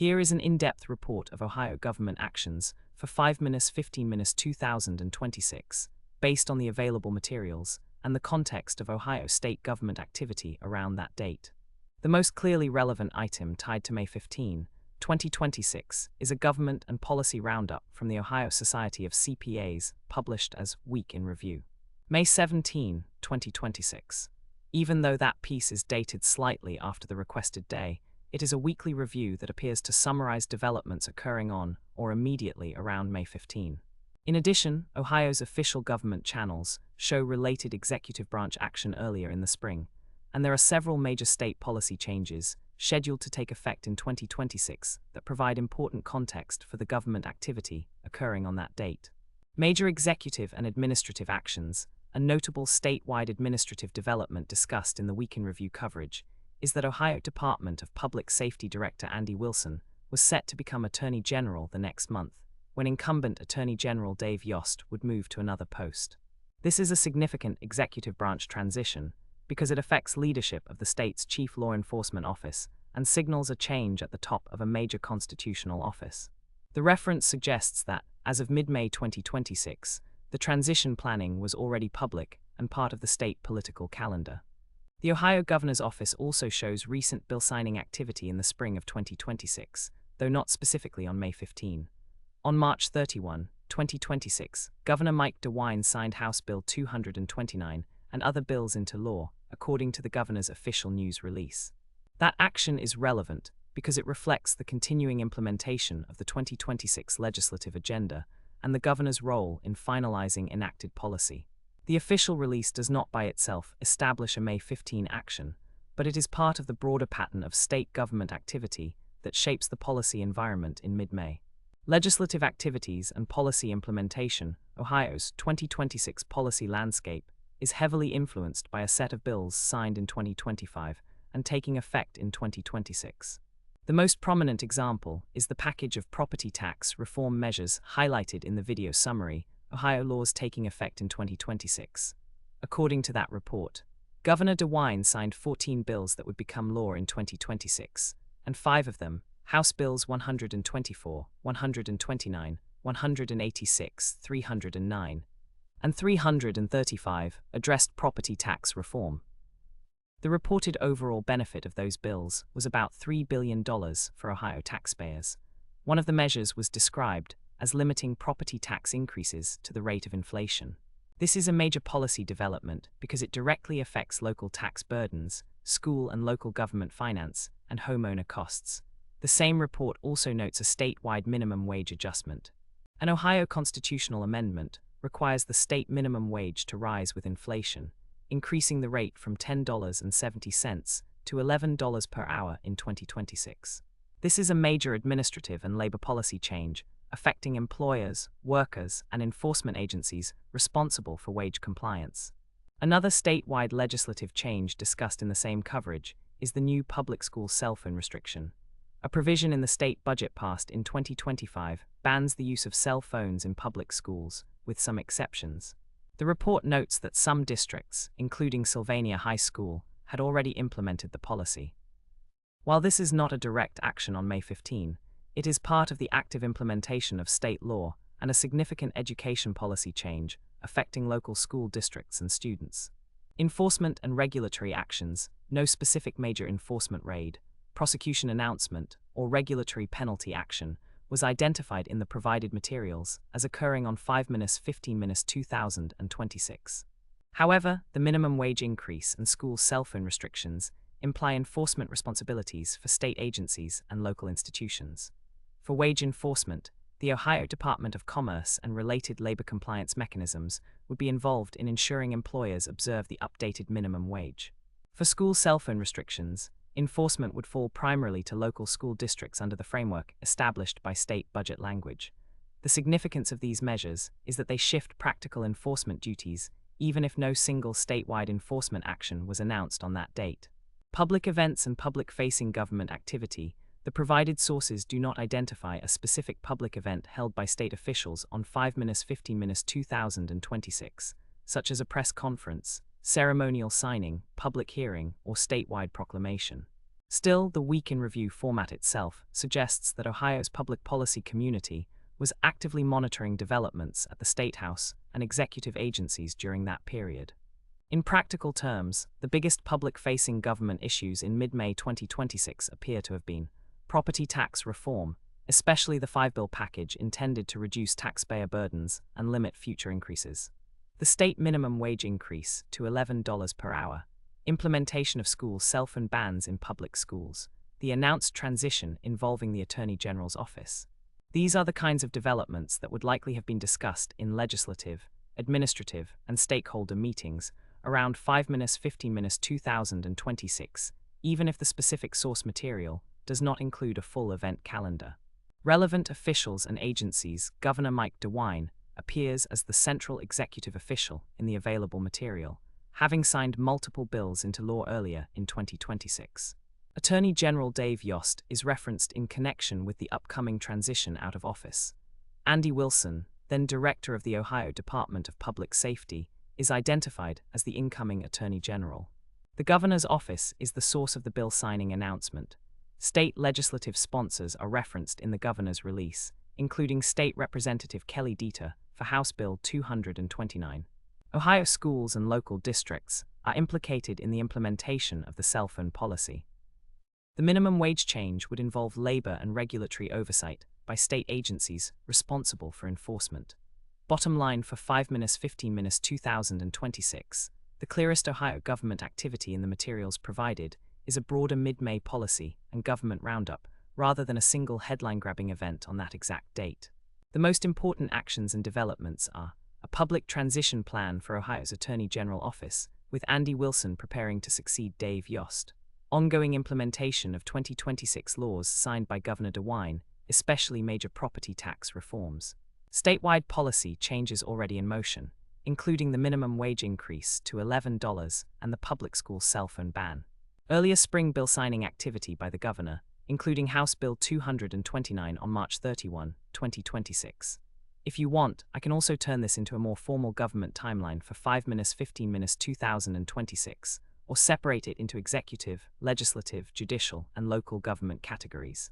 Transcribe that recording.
Here is an in-depth report of Ohio government actions for 5-15-2026, based on the available materials and the context of Ohio state government activity around that date. The most clearly relevant item tied to May 15, 2026, is a government and policy roundup from the Ohio Society of CPAs, published as Week in Review. May 17, 2026. Even though that piece is dated slightly after the requested day, it is a weekly review that appears to summarize developments occurring on or immediately around May 15. In addition, Ohio's official government channels show related executive branch action earlier in the spring, and there are several major state policy changes scheduled to take effect in 2026 that provide important context for the government activity occurring on that date. Major executive and administrative actions, a notable statewide administrative development discussed in the Week in Review coverage, is that Ohio Department of Public Safety Director Andy Wilson was set to become Attorney General the next month, when incumbent Attorney General Dave Yost would move to another post. This is a significant executive branch transition because it affects leadership of the state's chief law enforcement office and signals a change at the top of a major constitutional office. The reference suggests that, as of mid-May 2026, the transition planning was already public and part of the state political calendar. The Ohio Governor's Office also shows recent bill signing activity in the spring of 2026, though not specifically on May 15. On March 31, 2026, Governor Mike DeWine signed House Bill 229 and other bills into law, according to the governor's official news release. That action is relevant because it reflects the continuing implementation of the 2026 legislative agenda and the governor's role in finalizing enacted policy. The official release does not by itself establish a May 15 action, but it is part of the broader pattern of state government activity that shapes the policy environment in mid-May. Legislative activities and policy implementation. Ohio's 2026 policy landscape is heavily influenced by a set of bills signed in 2025 and taking effect in 2026. The most prominent example is the package of property tax reform measures highlighted in the video summary, Ohio laws taking effect in 2026. According to that report, Governor DeWine signed 14 bills that would become law in 2026, and 5 of them, House Bills 124, 129, 186, 309, and 335, addressed property tax reform. The reported overall benefit of those bills was about $3 billion for Ohio taxpayers. One of the measures was described as limiting property tax increases to the rate of inflation. This is a major policy development because it directly affects local tax burdens, school and local government finance, and homeowner costs. The same report also notes a statewide minimum wage adjustment. An Ohio constitutional amendment requires the state minimum wage to rise with inflation, increasing the rate from $10.70 to $11 per hour in 2026. This is a major administrative and labor policy change affecting employers, workers, and enforcement agencies responsible for wage compliance. Another statewide legislative change discussed in the same coverage is the new public school cellphone restriction. A provision in the state budget passed in 2025 bans the use of cell phones in public schools, with some exceptions. The report notes that some districts, including Sylvania High School, had already implemented the policy. While this is not a direct action on May 15, it is part of the active implementation of state law and a significant education policy change affecting local school districts and students. Enforcement and regulatory actions. No specific major enforcement raid, prosecution announcement, or regulatory penalty action was identified in the provided materials as occurring on 5-15-2026. However, the minimum wage increase and school cell phone restrictions imply enforcement responsibilities for state agencies and local institutions. For wage enforcement, the Ohio Department of Commerce and related labor compliance mechanisms would be involved in ensuring employers observe the updated minimum wage. For school cell phone restrictions, enforcement would fall primarily to local school districts under the framework established by state budget language. The significance of these measures is that they shift practical enforcement duties, even if no single statewide enforcement action was announced on that date. Public events and public-facing government activity. The provided sources do not identify a specific public event held by state officials on 5-15-2026, such as a press conference, ceremonial signing, public hearing, or statewide proclamation. Still, the week in review format itself suggests that Ohio's public policy community was actively monitoring developments at the State House and executive agencies during that period. In practical terms, the biggest public-facing government issues in mid-May 2026 appear to have been property tax reform, especially the five-bill package intended to reduce taxpayer burdens and limit future increases, the state minimum wage increase to $11 per hour, implementation of school cellphone bans in public schools, the announced transition involving the Attorney General's office. These are the kinds of developments that would likely have been discussed in legislative, administrative, and stakeholder meetings around 5-15-2026, even if the specific source material does not include a full event calendar. Relevant officials and agencies. Governor Mike DeWine appears as the central executive official in the available material, having signed multiple bills into law earlier in 2026. Attorney General Dave Yost is referenced in connection with the upcoming transition out of office. Andy Wilson, then director of the Ohio Department of Public Safety, is identified as the incoming Attorney General. The governor's office is the source of the bill signing announcement. State legislative sponsors are referenced in the governor's release, including State Representative Kelly Dieter for House Bill 229. Ohio schools and local districts are implicated in the implementation of the cell phone policy. The minimum wage change would involve labor and regulatory oversight by state agencies responsible for enforcement. Bottom line for 5-15-2026, the clearest Ohio government activity in the materials provided is a broader mid-May policy and government roundup, rather than a single headline-grabbing event on that exact date. The most important actions and developments are a public transition plan for Ohio's Attorney General office, with Andy Wilson preparing to succeed Dave Yost, ongoing implementation of 2026 laws signed by Governor DeWine, especially major property tax reforms, statewide policy changes already in motion, including the minimum wage increase to $11 and the public school cell phone ban. Earlier spring bill signing activity by the governor, including House Bill 229 on March 31, 2026. If you want, I can also turn this into a more formal government timeline for 5-15-2026, or separate it into executive, legislative, judicial, and local government categories.